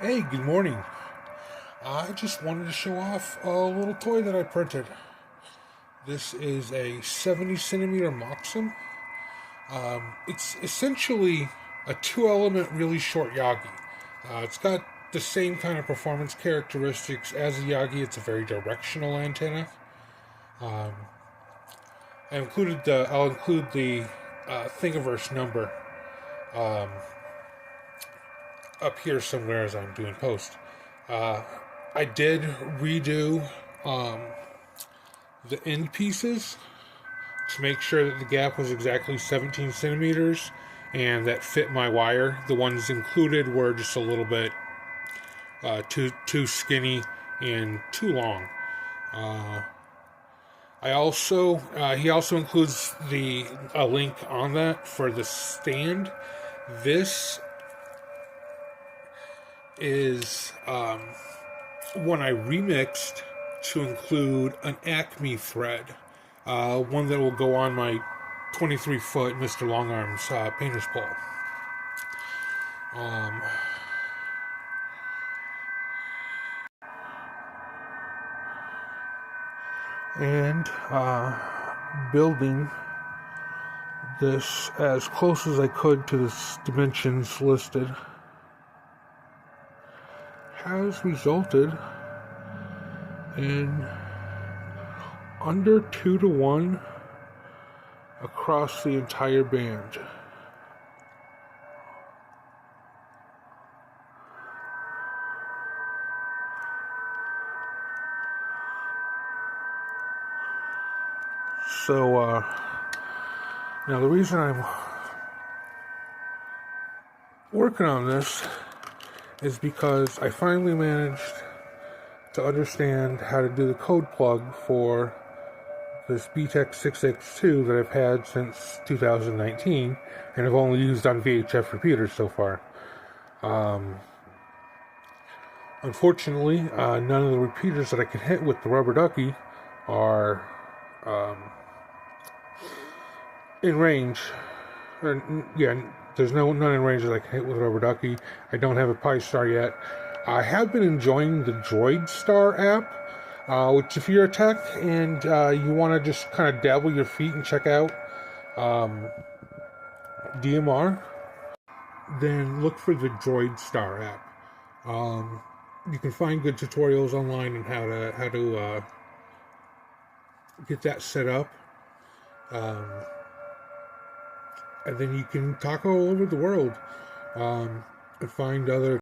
Hey, good morning. I just wanted to show off a little toy that I printed. This is a 70 centimeter Moxon. It's essentially a two-element really short Yagi. It's got the same kind of performance characteristics as a Yagi. It's a very directional antenna. Um, I'll include the Thingiverse number um, up here somewhere as I'm doing post. Uh, I did redo the end pieces to make sure that the gap was exactly 17 centimeters and that fit my wire. The ones included were just a little bit too skinny and too long. He also includes a link on that for the stand. This is one I remixed to include an Acme thread, one that will go on my 23-foot Mr. Longarm's painter's pole. And building this as close as I could to the dimensions listed has resulted in under 2-to-1 across the entire band. So now the reason I'm working on this is because I finally managed to understand how to do the code plug for this BTEC 6X2 that I've had since 2019 and I've only used on VHF repeaters so far. Unfortunately, none of the repeaters that I can hit with the rubber ducky are in range. There's none in range that I can hit with a rubber ducky. I don't have a Pi Star yet. I have been enjoying the Droid Star app, which if you're a tech and you want to just kind of dabble your feet and check out DMR, then look for the Droid Star app. You can find good tutorials online on how to get that set up. And then you can talk all over the world and find other